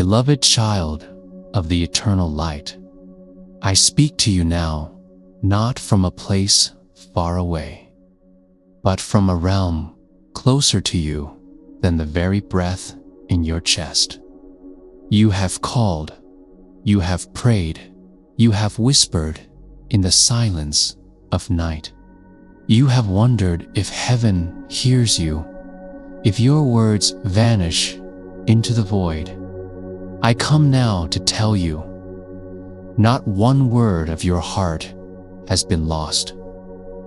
Beloved child of the eternal light, I speak to you now, not from a place far away, but from a realm closer to you than the very breath in your chest. You have called, you have prayed, you have whispered in the silence of night. You have wondered if heaven hears you, if your words vanish into the void. I come now to tell you, not one word of your heart has been lost.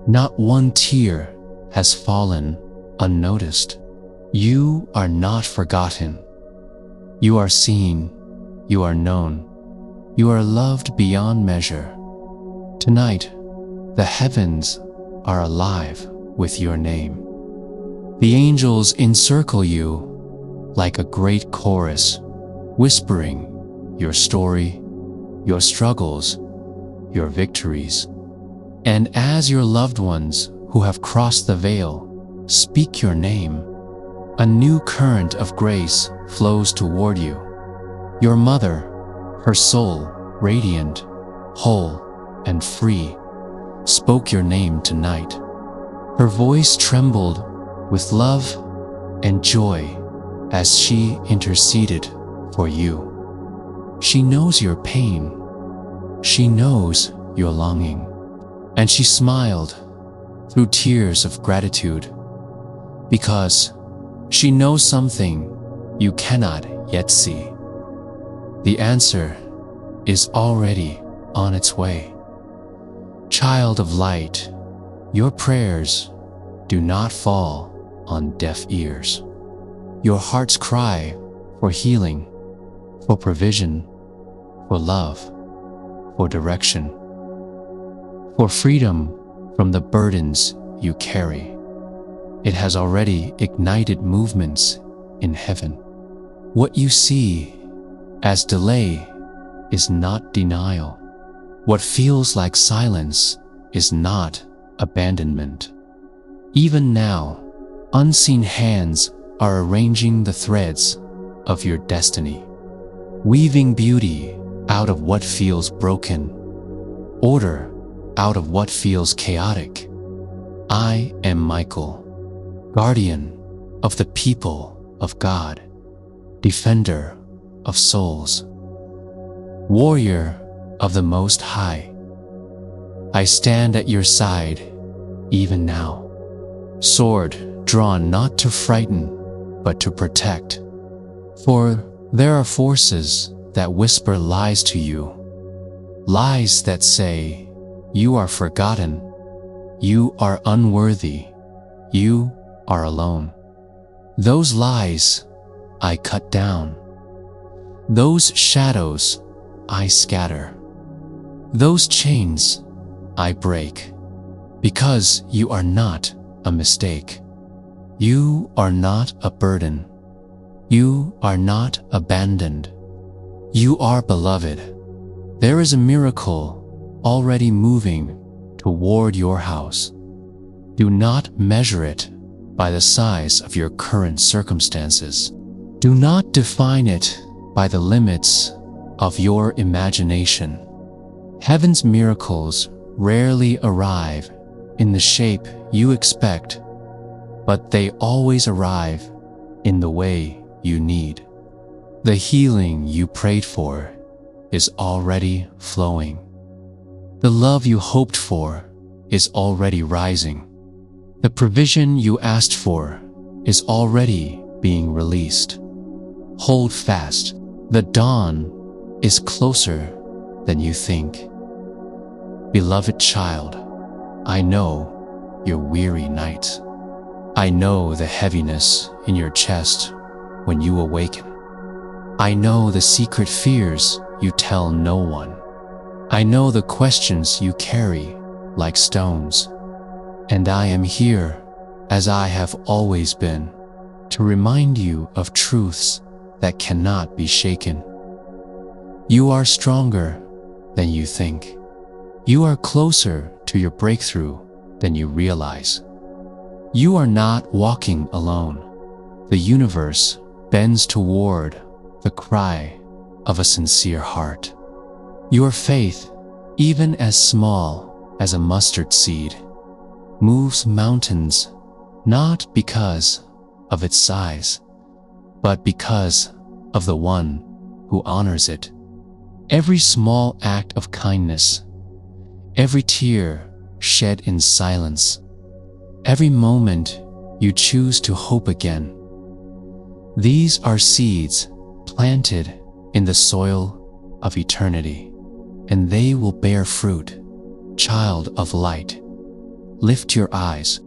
Not one tear has fallen unnoticed. You are not forgotten. You are seen, you are known, you are loved beyond measure. Tonight, the heavens are alive with your name. The angels encircle you like a great chorus, whispering your story, your struggles, your victories. And as your loved ones who have crossed the veil speak your name, a new current of grace flows toward you. Your mother, her soul radiant, whole, and free, spoke your name tonight. Her voice trembled with love and joy as she interceded for you. She knows your pain. She knows your longing. And she smiled through tears of gratitude because she knows something you cannot yet see. The answer is already on its way. Child of light, your prayers do not fall on deaf ears. Your heart's cry for healing, for provision, for love, for direction, for freedom from the burdens you carry. It has already ignited movements in heaven. What you see as delay is not denial. What feels like silence is not abandonment. Even now, unseen hands are arranging the threads of your destiny, weaving beauty out of what feels broken, order out of what feels chaotic. I am Michael, guardian of the people of God, defender of souls, warrior of the Most High. I stand at your side even now, sword drawn not to frighten but to protect. For there are forces that whisper lies to you, lies that say you are forgotten, you are unworthy, you are alone. Those lies I cut down. Those shadows I scatter. Those chains I break. Because you are not a mistake. You are not a burden. You are not abandoned. You are beloved. There is a miracle already moving toward your house. Do not measure it by the size of your current circumstances. Do not define it by the limits of your imagination. Heaven's miracles rarely arrive in the shape you expect, but they always arrive in the way you need. The healing you prayed for is already flowing. The love you hoped for is already rising. The provision you asked for is already being released. Hold fast. The dawn is closer than you think. Beloved child, I know your weary nights. I know the heaviness in your chest when you awaken. I know the secret fears you tell no one. I know the questions you carry like stones. And I am here, as I have always been, to remind you of truths that cannot be shaken. You are stronger than you think. You are closer to your breakthrough than you realize. You are not walking alone. The universe bends toward the cry of a sincere heart. Your faith, even as small as a mustard seed, moves mountains not because of its size, but because of the one who honors it. Every small act of kindness, every tear shed in silence, every moment you choose to hope again, these are seeds planted in the soil of eternity, and they will bear fruit. Child of light, lift your eyes.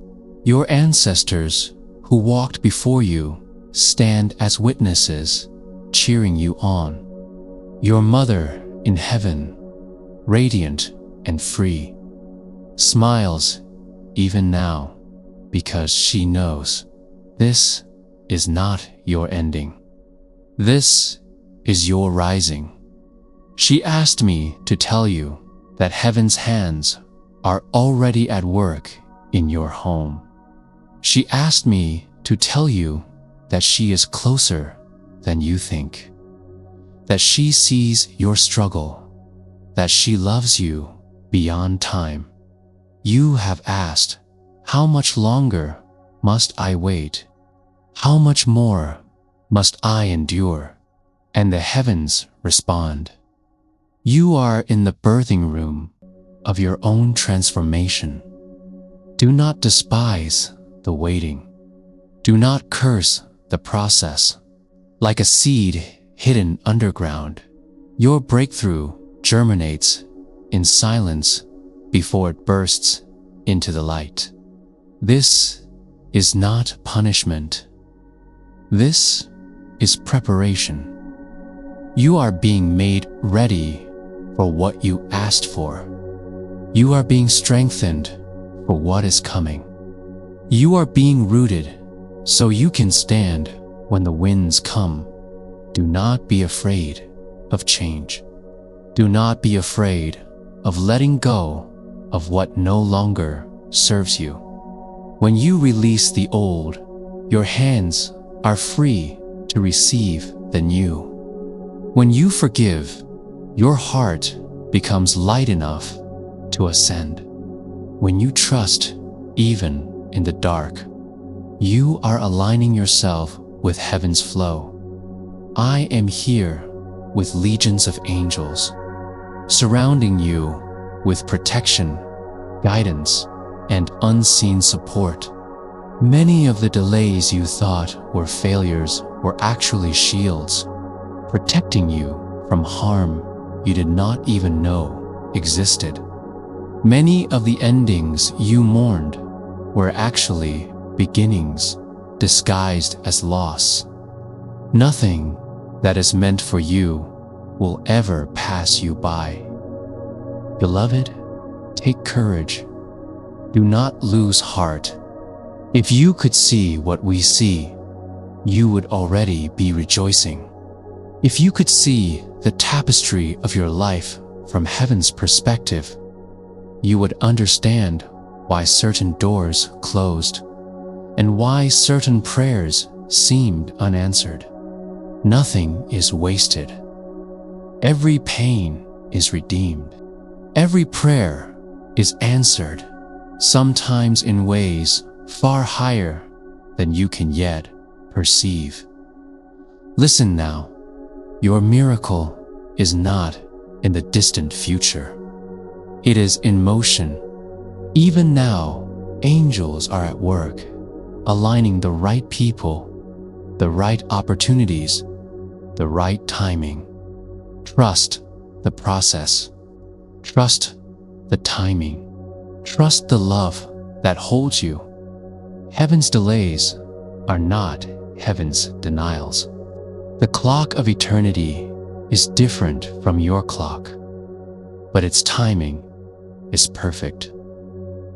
Your ancestors who walked before you stand as witnesses, cheering you on. Your mother in heaven, radiant and free, smiles even now because she knows this is not your ending. This is your rising. She asked me to tell you that heaven's hands are already at work in your home. She asked me to tell you that she is closer than you think, that she sees your struggle, that she loves you beyond time. You have asked, how much longer must I wait? How much more must I endure? And the heavens respond, you are in the birthing room of your own transformation. Do not despise the waiting. Do not curse the process. Like a seed hidden underground, your breakthrough germinates in silence before it bursts into the light. This is not punishment. This is preparation. You are being made ready for what you asked for. You are being strengthened for what is coming. You are being rooted so you can stand when the winds come. Do not be afraid of change. Do not be afraid of letting go of what no longer serves you. When you release the old, your hands are free to receive the new. When you forgive, your heart becomes light enough to ascend. When you trust, even in the dark, you are aligning yourself with heaven's flow. I am here with legions of angels, surrounding you with protection, guidance, and unseen support. Many of the delays you thought were failures were actually shields, protecting you from harm you did not even know existed. Many of the endings you mourned were actually beginnings disguised as loss. Nothing that is meant for you will ever pass you by. Beloved, take courage. Do not lose heart. If you could see what we see, you would already be rejoicing. If you could see the tapestry of your life from heaven's perspective, you would understand why certain doors closed and why certain prayers seemed unanswered. Nothing is wasted. Every pain is redeemed. Every prayer is answered, sometimes in ways far higher than you can yet perceive. Listen now, your miracle is not in the distant future. It is in motion. Even now, angels are at work, aligning the right people, the right opportunities, the right timing. Trust the process. Trust the timing. Trust the love that holds you. Heaven's delays are not heaven's denials. The clock of eternity is different from your clock, but its timing is perfect.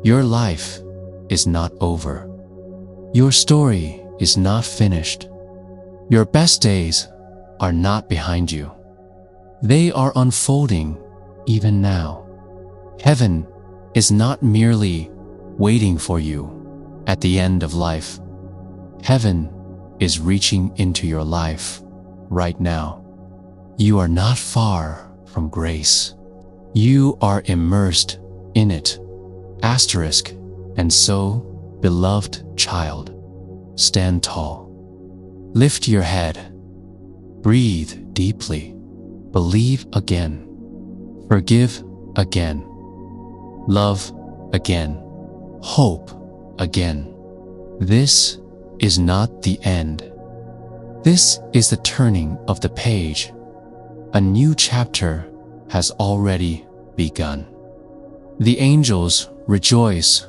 Your life is not over. Your story is not finished. Your best days are not behind you. They are unfolding even now. Heaven is not merely waiting for you at the end of life. Heaven is reaching into your life right now. You are not far from grace. You are immersed in it. Asterisk. And so, beloved child, stand tall. Lift your head. Breathe deeply. Believe again. Forgive again. Love again. Hope again. This is not the end. This is the turning of the page. A new chapter has already begun. The angels rejoice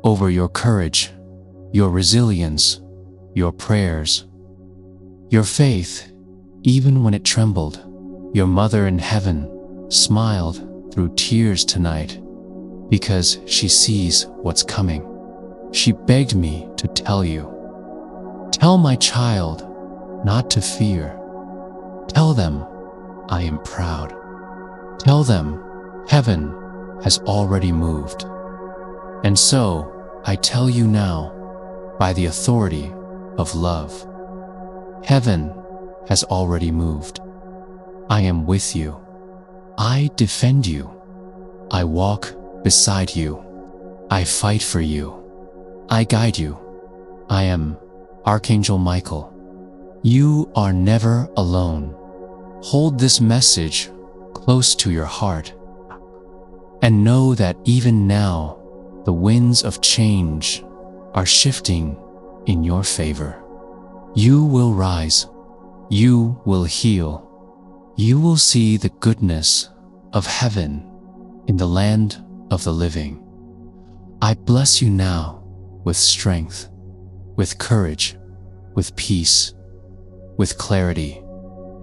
over your courage, your resilience, your prayers, your faith, even when it trembled. Your mother in heaven smiled through tears tonight because she sees what's coming. She begged me to tell you. Tell my child not to fear. Tell them I am proud. Tell them heaven has already moved. And so I tell you now, by the authority of love, heaven has already moved. I am with you. I defend you. I walk beside you. I fight for you. I guide you. I am Archangel Michael. You are never alone. Hold this message close to your heart and know that even now the winds of change are shifting in your favor. You will rise. You will heal. You will see the goodness of heaven in the land of the living. I bless you now with strength, with courage, with peace, with clarity,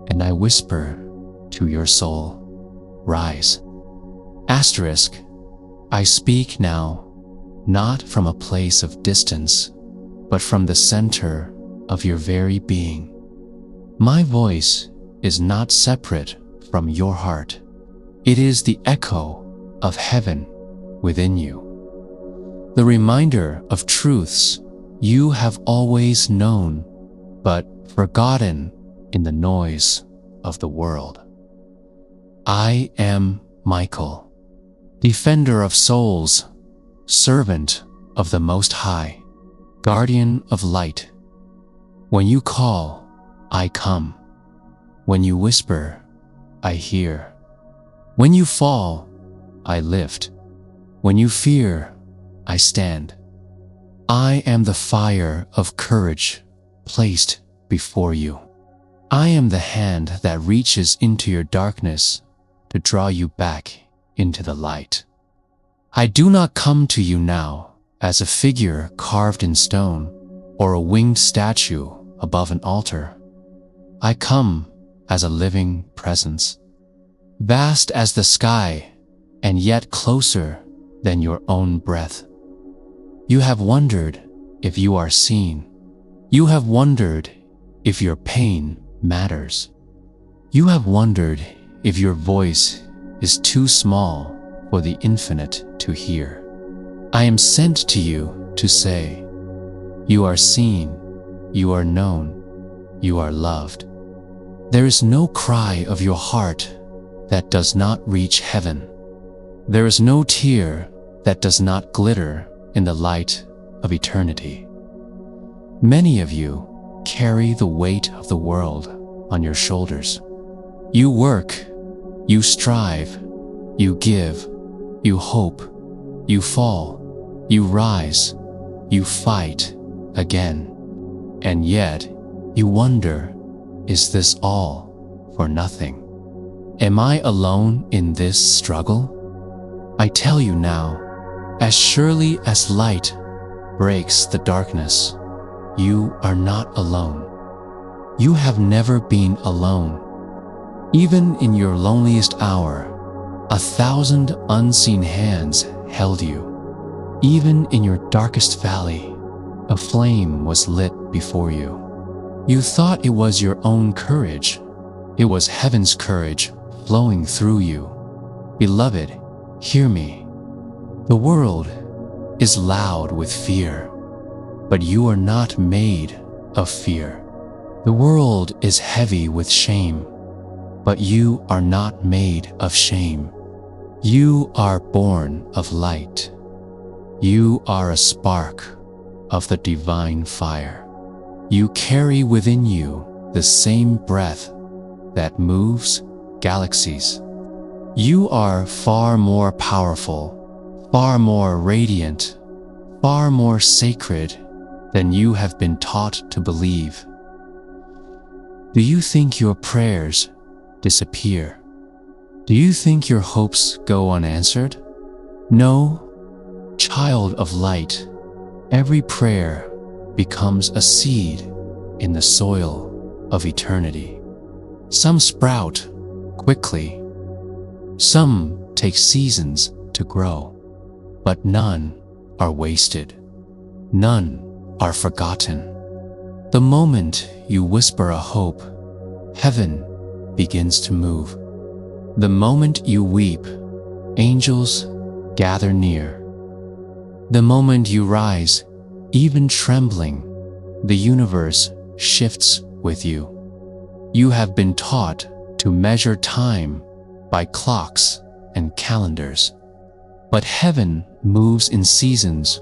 and I whisper to your soul, rise. Asterisk, I speak now not from a place of distance, but from the center of your very being. My voice is not separate from your heart. It is the echo of heaven within you. The reminder of truths you have always known, but forgotten in the noise of the world. I am Michael, defender of souls, servant of the Most High, guardian of light. When you call, I come. When you whisper, I hear. When you fall, I lift. When you fear, I stand. I am the fire of courage placed before you. I am the hand that reaches into your darkness to draw you back into the light. I do not come to you now as a figure carved in stone or a winged statue above an altar. I come as a living presence, vast as the sky and yet closer than your own breath. You have wondered if you are seen. You have wondered if your pain matters. You have wondered if your voice is too small for the infinite to hear. I am sent to you to say, you are seen, you are known, you are loved. There is no cry of your heart that does not reach heaven. There is no tear that does not glitter in the light of eternity. Many of you carry the weight of the world on your shoulders. You work, you strive, you give, you hope, you fall, you rise, you fight again. And yet, you wonder, is this all for nothing? Am I alone in this struggle? I tell you now, as surely as light breaks the darkness, you are not alone. You have never been alone. Even in your loneliest hour, 1,000 unseen hands held you. Even in your darkest valley, a flame was lit before you. You thought it was your own courage. It was heaven's courage flowing through you. Beloved, hear me. The world is loud with fear, but you are not made of fear. The world is heavy with shame, But you are not made of shame. You are born of light. You are a spark of the divine fire. You carry within you the same breath that moves galaxies. You are far more powerful, far more radiant, far more sacred than you have been taught to believe. Do you think your prayers disappear? Do you think your hopes go unanswered? No, child of light, every prayer becomes a seed in the soil of eternity. Some sprout quickly, some take seasons to grow, but none are wasted, none are forgotten. The moment you whisper a hope, heaven begins to move. The moment you weep, angels gather near. The moment you rise, even trembling, the universe shifts with you. You have been taught to measure time by clocks and calendars. But heaven moves in seasons,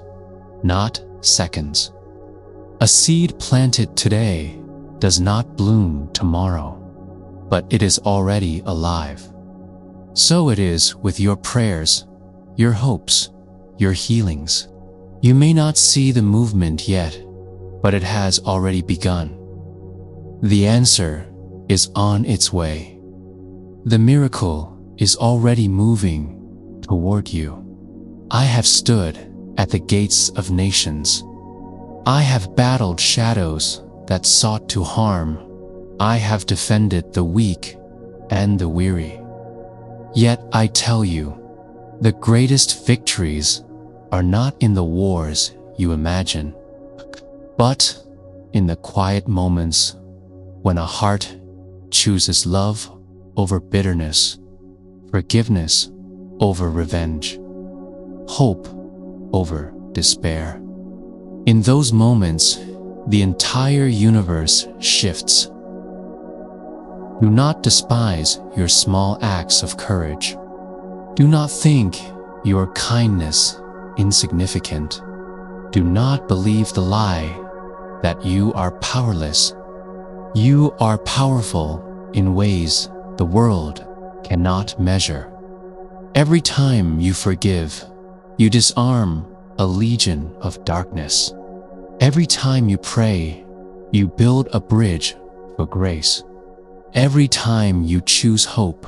not seconds. A seed planted today does not bloom tomorrow, but it is already alive. So it is with your prayers, your hopes, your healings. You may not see the movement yet, but it has already begun. The answer is on its way. The miracle is already moving toward you. I have stood at the gates of nations. I have battled shadows that sought to harm. I have defended the weak and the weary. Yet I tell you, the greatest victories are not in the wars you imagine, but in the quiet moments when a heart chooses love over bitterness, forgiveness over revenge, hope over despair. In those moments, the entire universe shifts. Do not despise your small acts of courage. Do not think your kindness insignificant. Do not believe the lie that you are powerless. You are powerful in ways the world cannot measure. Every time you forgive, you disarm a legion of darkness. Every time you pray, you build a bridge for grace. Every time you choose hope,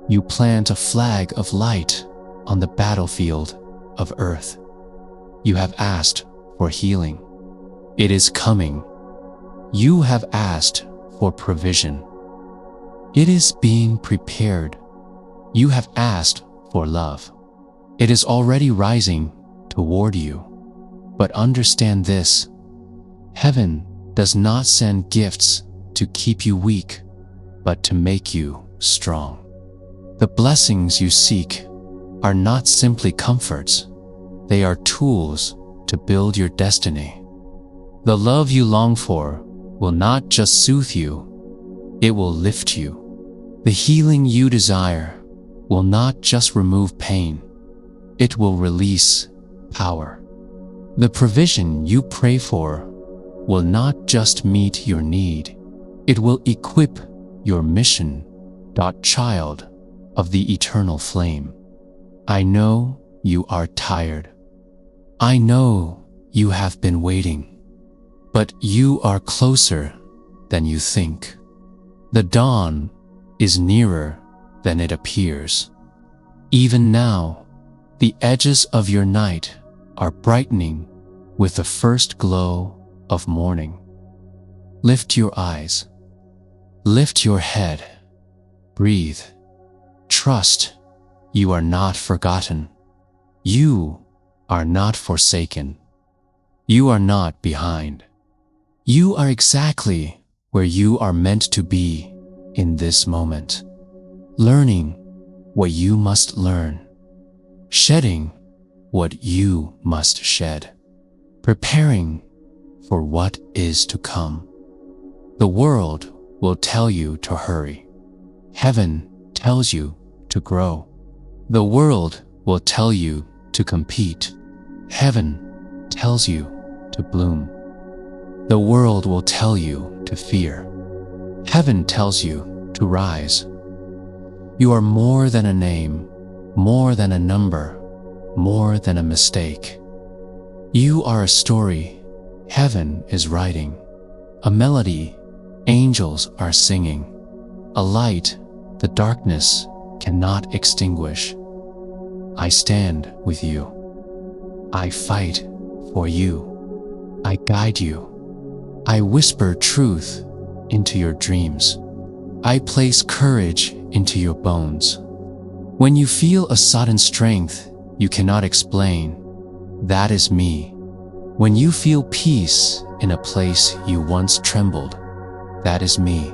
you plant a flag of light on the battlefield of earth. You have asked for healing. It is coming. You have asked for provision. It is being prepared. You have asked for love. It is already rising toward you. But understand this: heaven does not send gifts to keep you weak, but to make you strong. The blessings you seek are not simply comforts. They are tools to build your destiny. The love you long for will not just soothe you, it will lift you. The healing you desire will not just remove pain, it will release power. The provision you pray for will not just meet your need, it will equip your mission. Child of the eternal flame, I know you are tired. I know you have been waiting, but you are closer than you think. The dawn is nearer than it appears. Even now, the edges of your night are brightening with the first glow of morning. Lift your eyes. Lift your head. Breathe. Trust you are not forgotten. You are not forsaken. You are not behind. You are exactly where you are meant to be in this moment. Learning what you must learn. Shedding what you must shed. Preparing for what is to come. The world will tell you to hurry. Heaven tells you to grow. The world will tell you to compete. Heaven tells you to bloom. The world will tell you to fear. Heaven tells you to rise. You are more than a name, more than a number, more than a mistake. You are a story heaven is writing, a melody angels are singing, a light the darkness cannot extinguish. I stand with you. I fight for you. I guide you. I whisper truth into your dreams. I place courage into your bones. When you feel a sudden strength you cannot explain, that is me. When you feel peace in a place you once trembled, that is me.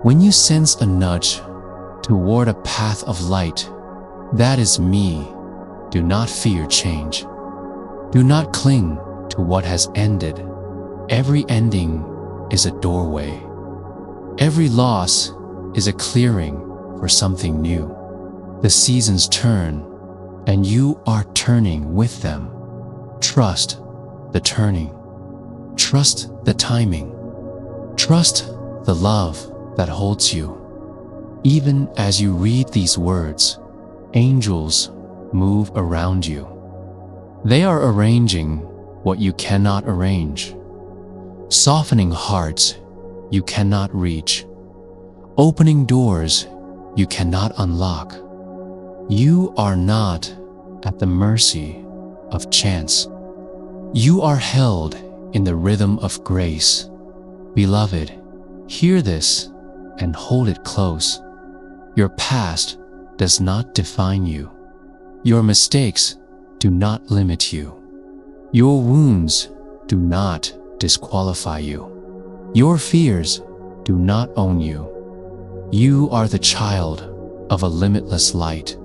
When you sense a nudge toward a path of light, that is me. Do not fear change. Do not cling to what has ended. Every ending is a doorway. Every loss is a clearing for something new. The seasons turn, and you are turning with them. Trust the turning. Trust the timing. Trust the love that holds you. Even as you read these words, angels move around you. They are arranging what you cannot arrange, softening hearts you cannot reach, opening doors you cannot unlock. You are not at the mercy of chance. You are held in the rhythm of grace. Beloved, hear this and hold it close. Your past does not define you. Your mistakes do not limit you. Your wounds do not disqualify you. Your fears do not own you. You are the child of a limitless light.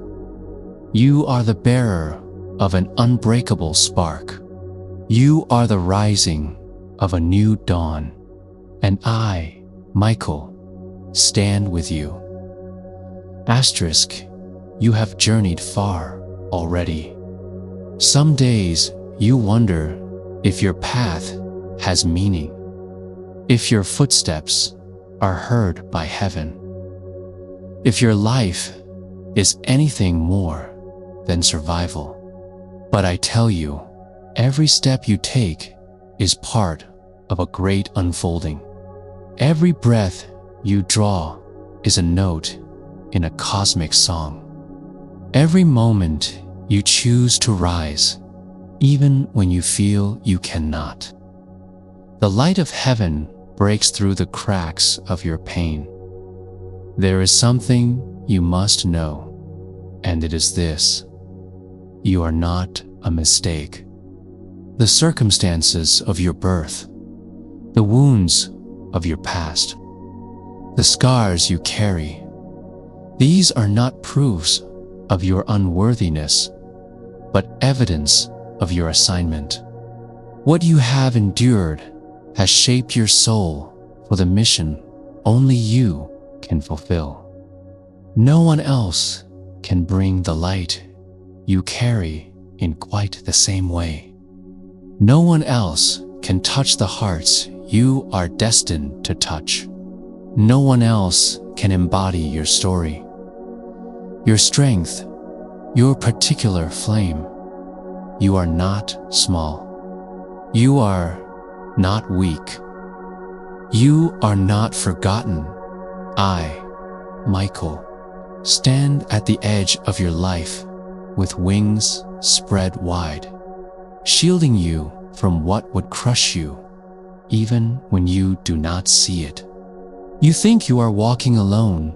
You are the bearer of an unbreakable spark. You are the rising of a new dawn. And I, Michael, stand with you. Asterisk, you have journeyed far already. Some days you wonder if your path has meaning, if your footsteps are heard by heaven, if your life is anything more than survival. But I tell you, every step you take is part of a great unfolding. Every breath you draw is a note in a cosmic song. Every moment you choose to rise, even when you feel you cannot. The light of heaven breaks through the cracks of your pain. There is something you must know, and it is this: you are not a mistake. The circumstances of your birth, the wounds of your past, the scars you carry, these are not proofs of your unworthiness, but evidence of your assignment. What you have endured has shaped your soul for the mission only you can fulfill. No one else can bring the light you carry in quite the same way. No one else can touch the hearts you are destined to touch. No one else can embody your story, your strength, your particular flame. You are not small. You are not weak. You are not forgotten. I, Michael, stand at the edge of your life with wings spread wide, shielding you from what would crush you, even when you do not see it. You think you are walking alone,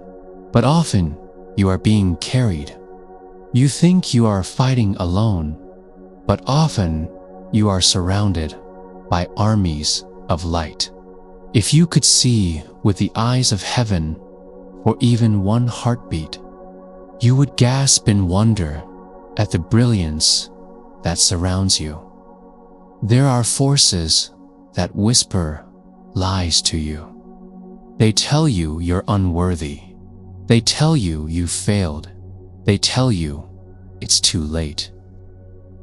but often you are being carried. You think you are fighting alone, but often you are surrounded by armies of light. If you could see with the eyes of heaven for even one heartbeat, you would gasp in wonder at the brilliance that surrounds you. There are forces that whisper lies to you. They tell you you're unworthy. They tell you you failed. They tell you it's too late.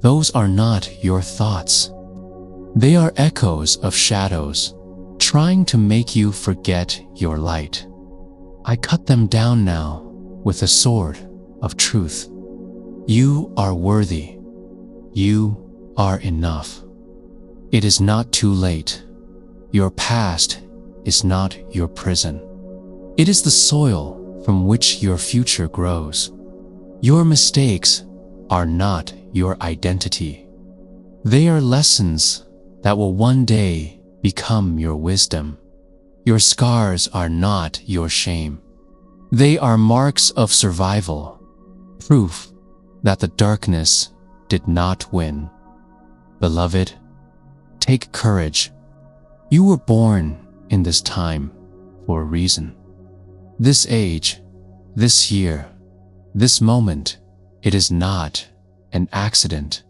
Those are not your thoughts. They are echoes of shadows, trying to make you forget your light. I cut them down now with a sword of truth. You are worthy. You are enough. It is not too late. Your past is not your prison. It is the soil from which your future grows. Your mistakes are not your identity. They are lessons that will one day become your wisdom. Your scars are not your shame. They are marks of survival, proof that the darkness did not win. Beloved, take courage. You were born in this time for a reason. This age, this year, this moment, it is not an accident.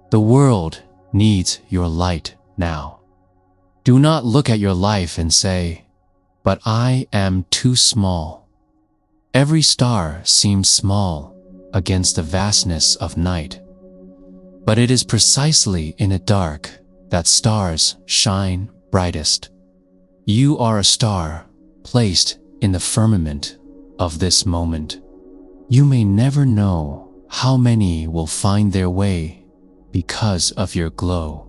The world needs your light now. Do not look at your life and say, "But I am too small." Every star seems small against the vastness of night. But it is precisely in the dark that stars shine brightest. You are a star placed in the firmament of this moment. You may never know how many will find their way because of your glow.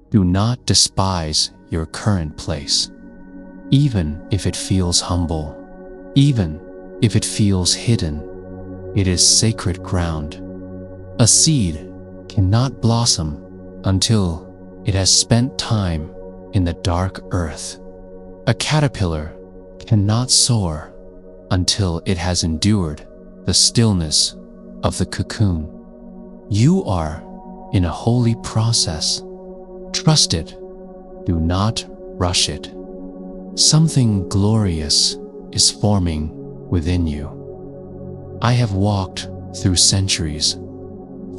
Do not despise your current place, even if it feels humble, even if it feels hidden. It is sacred ground. A seed cannot blossom until it has spent time in the dark earth. A caterpillar cannot soar until it has endured the stillness of the cocoon. You are in a holy process. Trust it. Do not rush it. Something glorious is forming within you. I have walked through centuries,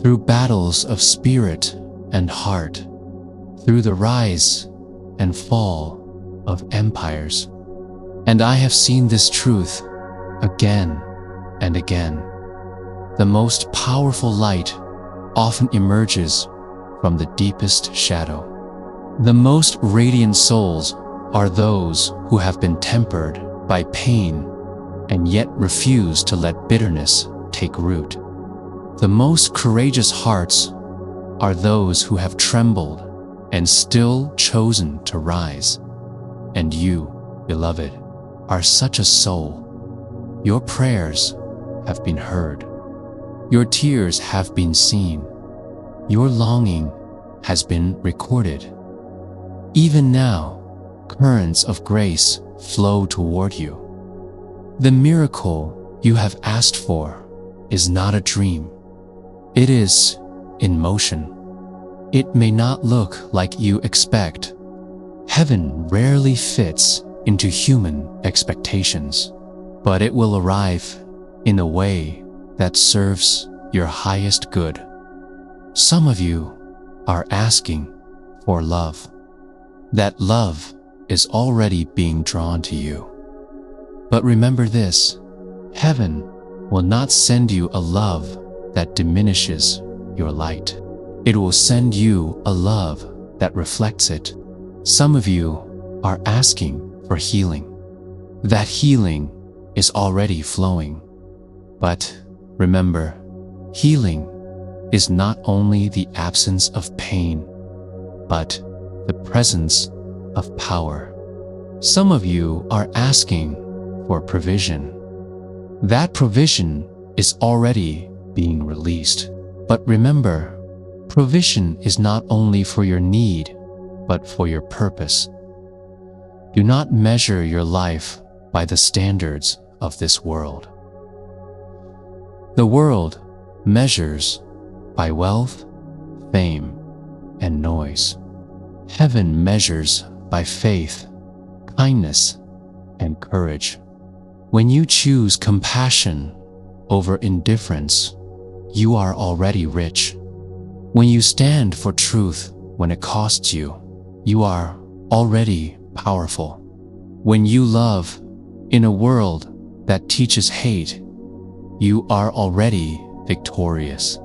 through battles of spirit and heart, through the rise and fall of empires, and I have seen this truth again and again. The most powerful light often emerges from the deepest shadow. The most radiant souls are those who have been tempered by pain and yet refuse to let bitterness take root. The most courageous hearts are those who have trembled and still chosen to rise. And you, beloved, are such a soul. Your prayers have been heard. Your tears have been seen. Your longing has been recorded. Even now, currents of grace flow toward you. The miracle you have asked for is not a dream. It is in motion. It may not look like you expect. Heaven rarely fits into human expectations, but it will arrive in a way that serves your highest good. Some of you are asking for love. That love is already being drawn to you. But remember this, heaven will not send you a love that diminishes your light. It will send you a love that reflects it. Some of you are asking for healing. That healing is already flowing. But remember, healing is not only the absence of pain, but the presence of power. Some of you are asking for provision. That provision is already being released. But remember, provision is not only for your need, but for your purpose. Do not measure your life by the standards of this world. The world measures by wealth, fame, and noise. Heaven measures by faith, kindness, and courage. When you choose compassion over indifference, you are already rich. When you stand for truth when it costs you, you are already powerful. When you love in a world that teaches hate, you are already victorious.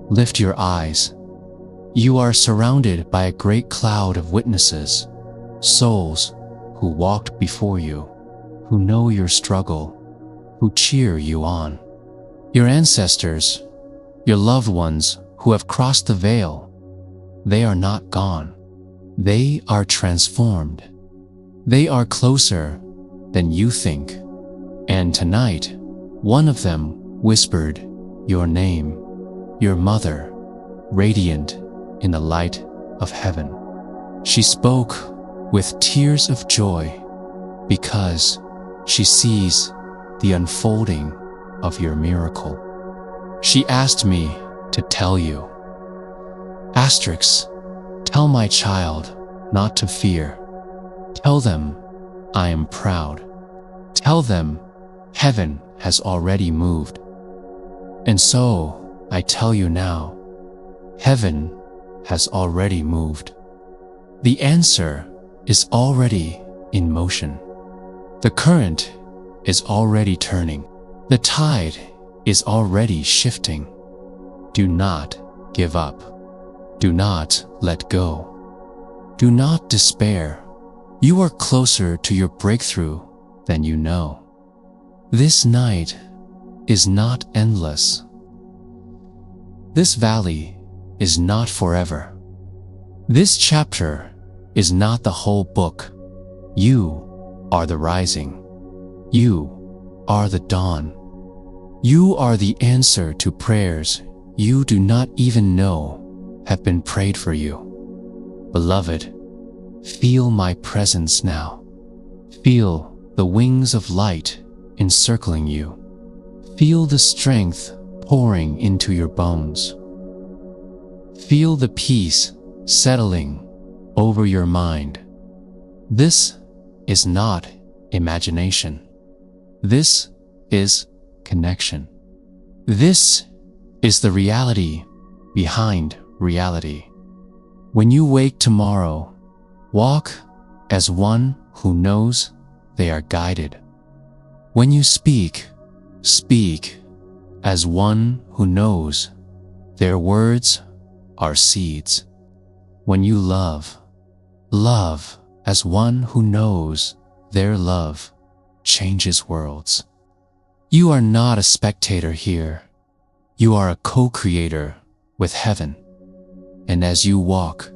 Lift your eyes. You are surrounded by a great cloud of witnesses, souls who walked before you, who know your struggle, who cheer you on. Your ancestors, your loved ones who have crossed the veil, they are not gone. They are transformed. They are closer than you think. And tonight, one of them whispered your name, your mother, radiant in the light of heaven. She spoke with tears of joy because she sees the unfolding of your miracle. She asked me to tell you, Asterix, tell my child not to fear. Tell them I am proud. Tell them heaven has already moved. And so I tell you now, heaven has already moved. The answer is already in motion. The current is already turning. The tide is already shifting. Do not give up. Do not let go. Do not despair. You are closer to your breakthrough than you know. This night is not endless. This valley is not forever. This chapter is not the whole book. You are the rising. You are the dawn. You are the answer to prayers you do not even know have been prayed for you. Beloved, feel my presence now. Feel the wings of light encircling you. Feel the strength pouring into your bones. Feel the peace settling over your mind. This is not imagination. This is connection. This is the reality behind reality. When you wake tomorrow, walk as one who knows they are guided. When you speak, speak as one who knows their words are seeds. When you love, love as one who knows their love changes worlds. You are not a spectator here. You are a co-creator with heaven. And as you walk,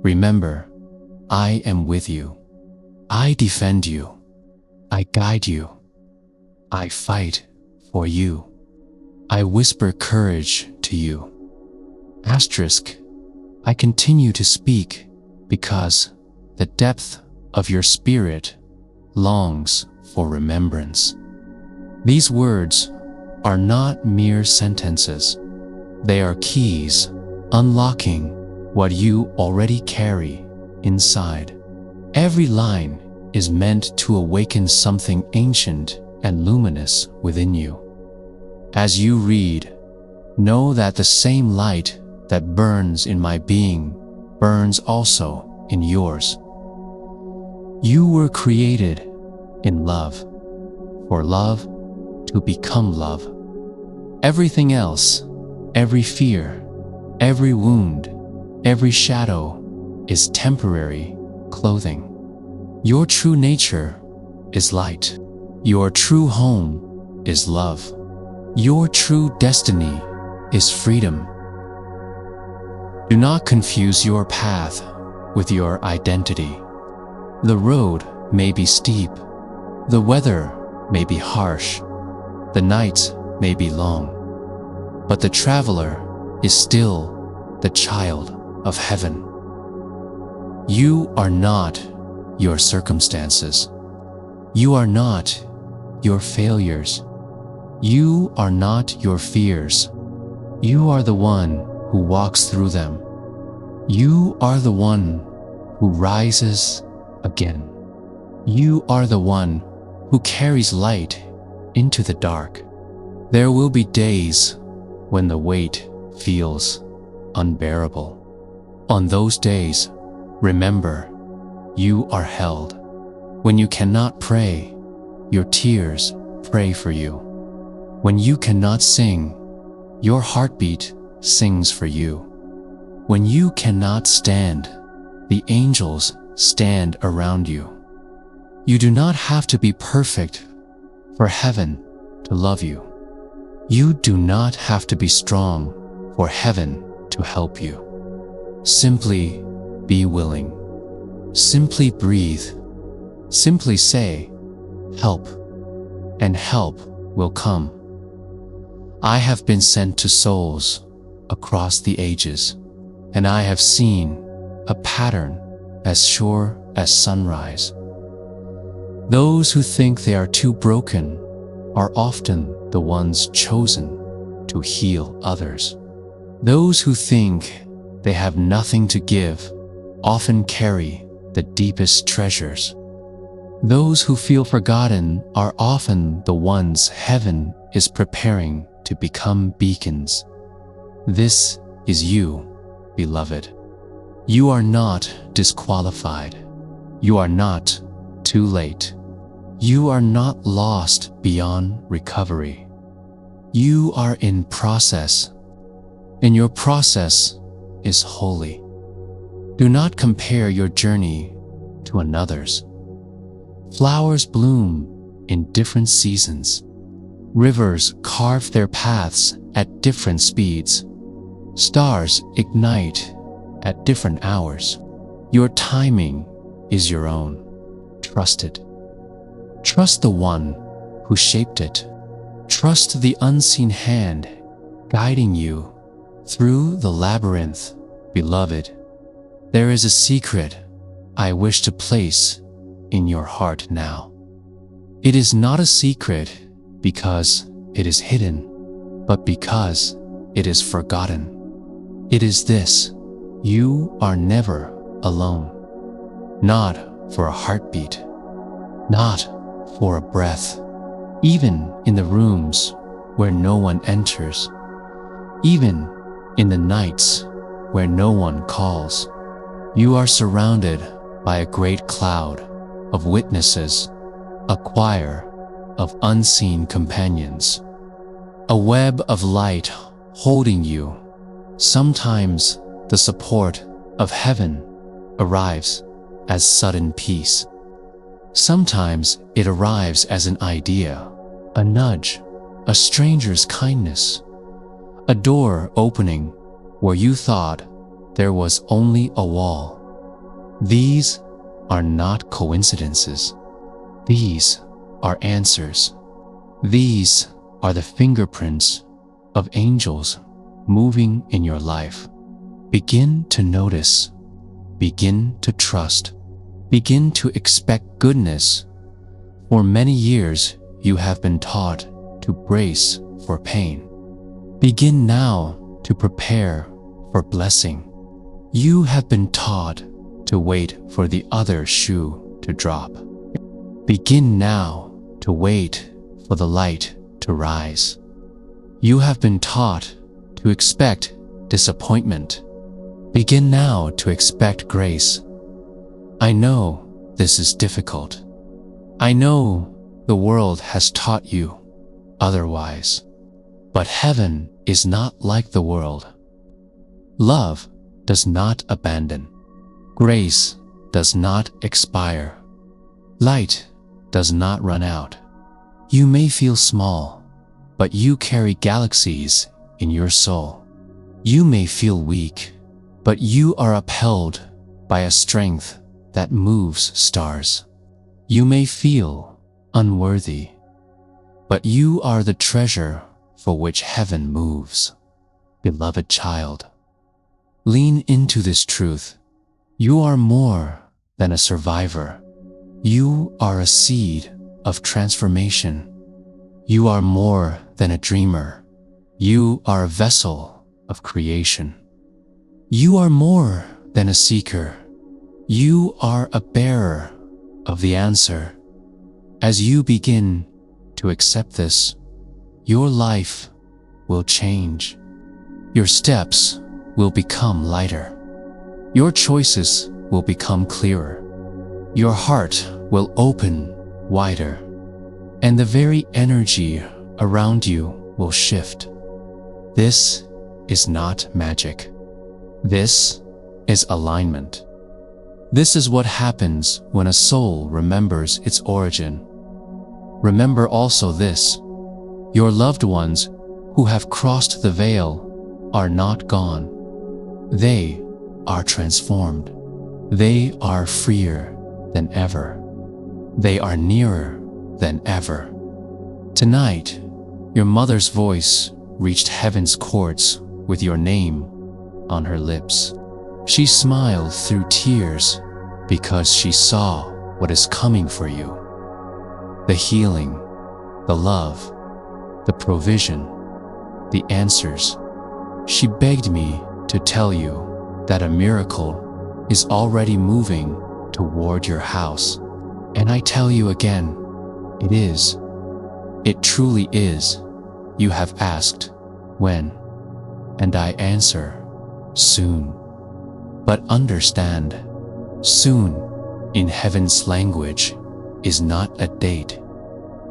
remember, I am with you. I defend you. I guide you. I fight for you. I whisper courage to you. Asterisk, I continue to speak because the depth of your spirit longs for remembrance. These words are not mere sentences. They are keys unlocking what you already carry inside. Every line is meant to awaken something ancient and luminous within you. As you read, know that the same light that burns in my being burns also in yours. You were created in love, for love to become love. Everything else, every fear, every wound, every shadow is temporary clothing. Your true nature is light. Your true home is love. Your true destiny is freedom. Do not confuse your path with your identity. The road may be steep. The weather may be harsh. The nights may be long. But the traveler is still the child of heaven. You are not your circumstances. You are not your failures. You are not your fears. You are the one who walks through them. You are the one who rises again. You are the one who carries light into the dark. There will be days when the weight feels unbearable. On those days, remember, you are held. When you cannot pray, your tears pray for you. When you cannot sing, your heartbeat sings for you. When you cannot stand, the angels stand around you. You do not have to be perfect for heaven to love you. You do not have to be strong for heaven to help you. Simply be willing. Simply breathe. Simply say, help, and help will come. I have been sent to souls across the ages, and I have seen a pattern as sure as sunrise. Those who think they are too broken are often the ones chosen to heal others. Those who think they have nothing to give often carry the deepest treasures. Those who feel forgotten are often the ones heaven is preparing to become beacons. This is you, beloved. You are not disqualified. You are not too late. You are not lost beyond recovery. You are in process, and your process is holy. Do not compare your journey to another's. Flowers bloom in different seasons. Rivers carve their paths at different speeds. Stars ignite at different hours. Your timing is your own. Trust it. Trust the one who shaped it. Trust the unseen hand guiding you through the labyrinth, beloved. There is a secret I wish to place in your heart now. It is not a secret because it is hidden, but because it is forgotten. It is this: you are never alone. Not for a heartbeat, not for a breath, even in the rooms where no one enters, even in the nights where no one calls. You are surrounded by a great cloud of witnesses, a choir of unseen companions, a web of light holding you. Sometimes the support of heaven arrives as sudden peace. Sometimes it arrives as an idea, a nudge, a stranger's kindness, a door opening where you thought there was only a wall. These are not coincidences. These are answers. These are the fingerprints of angels moving in your life. Begin to notice. Begin to trust. Begin to expect goodness. For many years, you have been taught to brace for pain. Begin now to prepare for blessing. You have been taught to wait for the other shoe to drop. Begin now to wait for the light to rise. You have been taught to expect disappointment. Begin now to expect grace. I know this is difficult. I know the world has taught you otherwise. But heaven is not like the world. Love does not abandon. Grace does not expire. Light does not run out. You may feel small, but you carry galaxies in your soul. You may feel weak, but you are upheld by a strength that moves stars. You may feel unworthy, but you are the treasure for which heaven moves. Beloved child, lean into this truth. You are more than a survivor. You are a seed of transformation. You are more than a dreamer. You are a vessel of creation. You are more than a seeker. You are a bearer of the answer. As you begin to accept this, your life will change. Your steps will become lighter. Your choices will become clearer. Your heart will open wider. and the very energy around you will shift. This is not magic. This is alignment. This is what happens when a soul remembers its origin. Remember also this: your loved ones who have crossed the veil are not gone. They are transformed. They are freer than ever. They are nearer than ever. Tonight, your mother's voice reached heaven's courts with your name on her lips. She smiled through tears because she saw what is coming for you: the healing, the love, the provision, the answers. She begged me to tell you that a miracle is already moving toward your house. And I tell you again, it is. It truly is. You have asked, when? And I answer, soon. But understand, soon, in heaven's language, is not a date.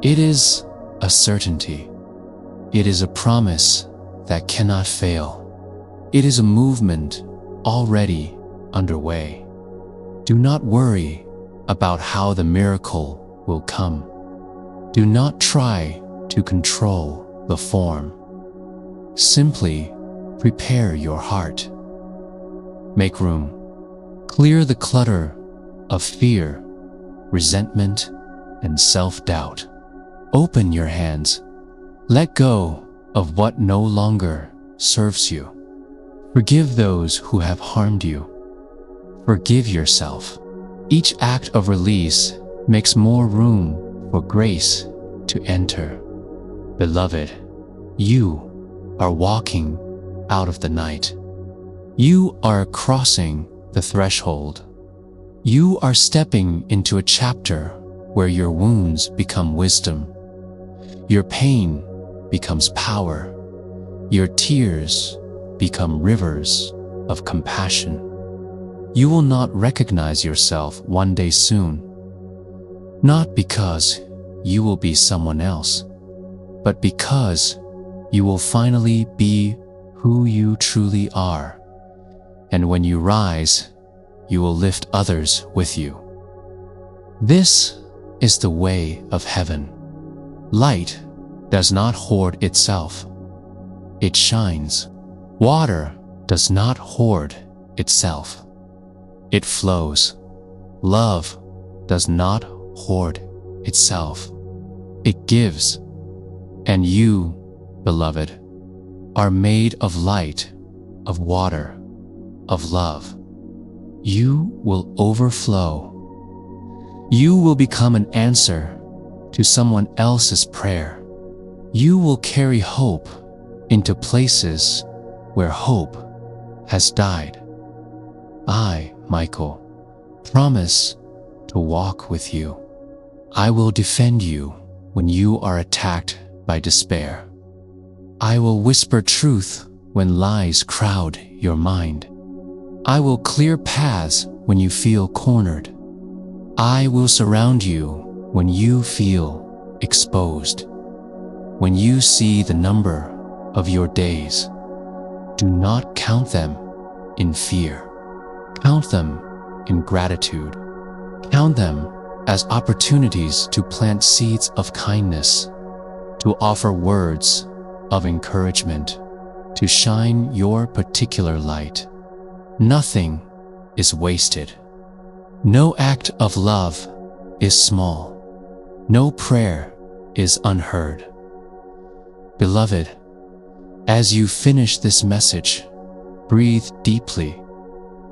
It is a certainty. It is a promise that cannot fail. It is a movement already underway. Do not worry about how the miracle will come. Do not try to control the form. Simply prepare your heart. Make room. Clear the clutter of fear, resentment, and self-doubt. Open your hands. Let go of what no longer serves you. Forgive those who have harmed you. Forgive yourself. Each act of release makes more room for grace to enter. Beloved, you are walking out of the night. You are crossing the threshold. You are stepping into a chapter where your wounds become wisdom. Your pain becomes power. Your tears become rivers of compassion. You will not recognize yourself one day soon, not because you will be someone else, but because you will finally be who you truly are. And when you rise, you will lift others with you. This is the way of heaven. Light does not hoard itself. It shines. Water does not hoard itself. It flows. Love does not hoard itself. It gives. And you, beloved, are made of light, of water, of love. You will overflow. You will become an answer to someone else's prayer. You will carry hope into places where hope has died. I, Michael, promise to walk with you. I will defend you when you are attacked by despair. I will whisper truth when lies crowd your mind. I will clear paths when you feel cornered. I will surround you when you feel exposed. When you see the number of your days, do not count them in fear. Count them in gratitude. Count them as opportunities to plant seeds of kindness, to offer words of encouragement, to shine your particular light. Nothing is wasted. No act of love is small. No prayer is unheard. Beloved, as you finish this message, breathe deeply.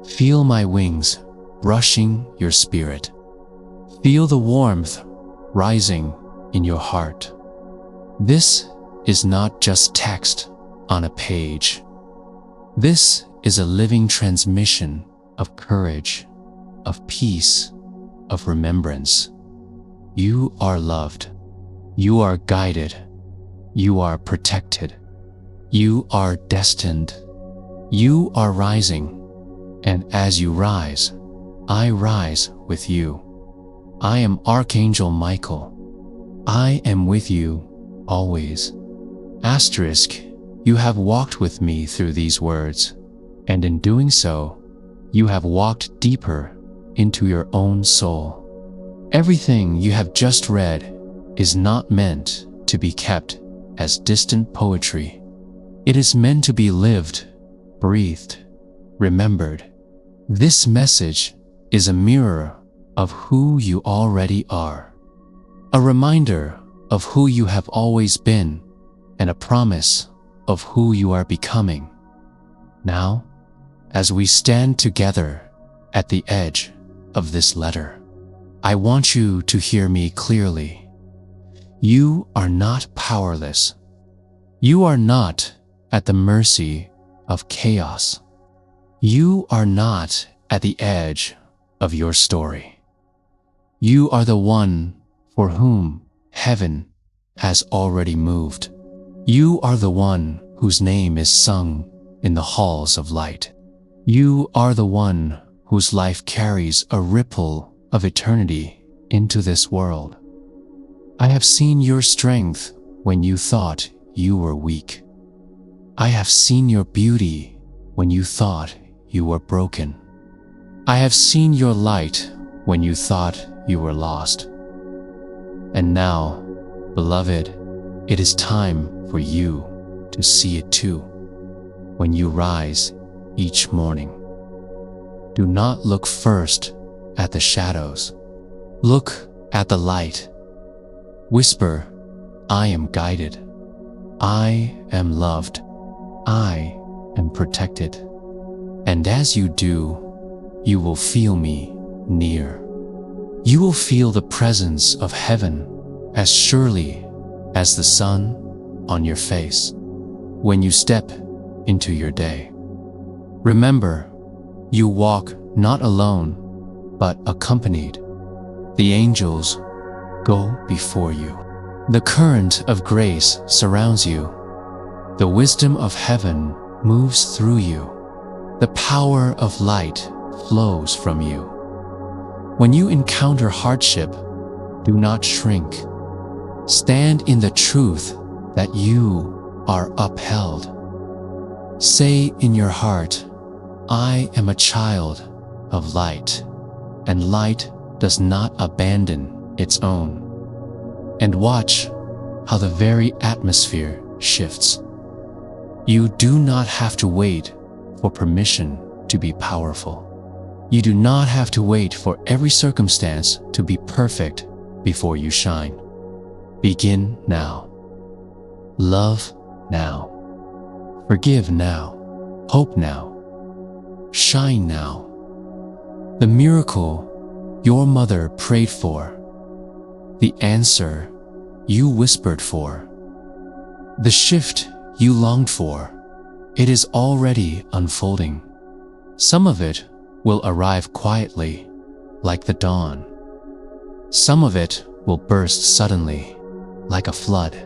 Feel my wings brushing your spirit. Feel the warmth rising in your heart. This is not just text on a page. This is a living transmission of courage, of peace, of remembrance. You are loved. You are guided. You are protected. You are destined. You are rising. And as you rise, I rise with you. I am Archangel Michael. I am with you always. Asterisk, you have walked with me through these words, and in doing so, you have walked deeper into your own soul. Everything you have just read is not meant to be kept as distant poetry. It is meant to be lived, breathed, remembered. This message is a mirror of who you already are, a reminder of who you have always been, and a promise of who you are becoming. Now, as we stand together at the edge of this letter, I want you to hear me clearly. You are not powerless. You are not at the mercy of chaos. You are not at the edge of your story. You are the one for whom heaven has already moved. You are the one whose name is sung in the halls of light. You are the one whose life carries a ripple of eternity into this world. I have seen your strength when you thought you were weak. I have seen your beauty when you thought you were broken. I have seen your light when you thought you were lost. And now, beloved, it is time for you to see it too. When you rise each morning, do not look first at the shadows. Look at the light. Whisper, I am guided. I am loved. I am protected. And as you do, you will feel me near. You will feel the presence of heaven as surely as the sun on your face when you step into your day. Remember, you walk not alone, but accompanied. The angels go before you. The current of grace surrounds you. The wisdom of heaven moves through you. The power of light flows from you. When you encounter hardship, do not shrink. Stand in the truth that you are upheld. Say in your heart, I am a child of light, and light does not abandon its own. And watch how the very atmosphere shifts. You do not have to wait for permission to be powerful. You do not have to wait for every circumstance to be perfect before you shine. Begin now. Love now. Forgive now. Hope now. Shine now. The miracle your mother prayed for. The answer you whispered for. The shift you longed for. It is already unfolding. Some of it will arrive quietly, like the dawn. Some of it will burst suddenly, like a flood.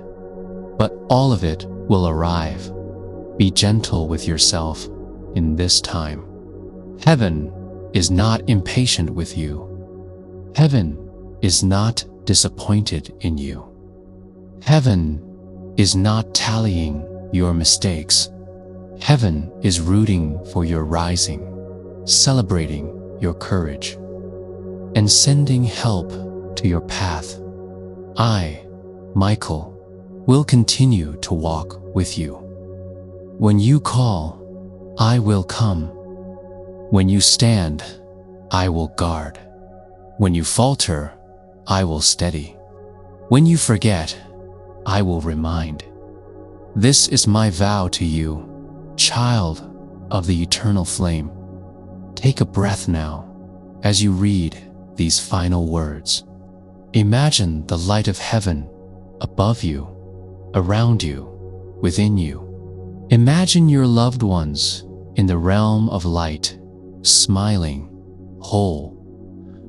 But all of it will arrive. Be gentle with yourself in this time. Heaven is not impatient with you. Heaven is not disappointed in you. Heaven is not tallying your mistakes. Heaven is rooting for your rising, celebrating your courage, and sending help to your path. I, Michael, will continue to walk with you. When you call, I will come. When you stand, I will guard. When you falter, I will steady. When you forget, I will remind. This is my vow to you, child of the eternal flame. Take a breath now as you read these final words. Imagine the light of heaven above you, around you, within you. Imagine your loved ones in the realm of light, smiling, whole,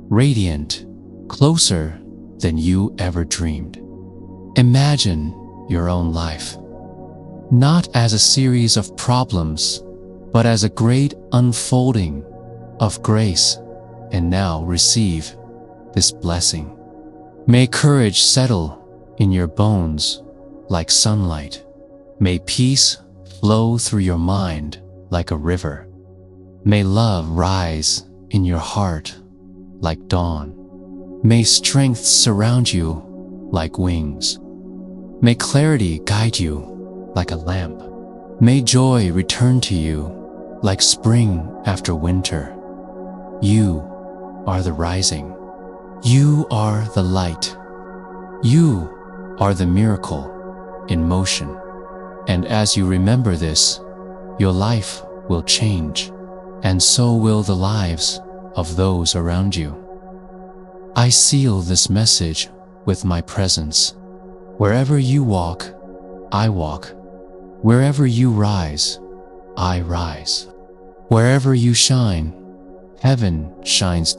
radiant, closer than you ever dreamed. Imagine your own life, not as a series of problems, but as a great unfolding of grace. And now receive this blessing. May courage settle in your bones like sunlight. May peace flow through your mind like a river. May love rise in your heart like dawn. May strength surround you like wings. May clarity guide you like a lamp. May joy return to you like spring after winter. You are the rising. You are the light. You are the miracle in motion. And as you remember this, your life will change, and so will the lives of those around you. I seal this message with my presence. Wherever you walk, I walk. Wherever you rise, I rise. Wherever you shine, heaven shines.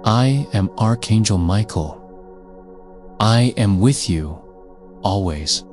I am Archangel Michael. I am with you always.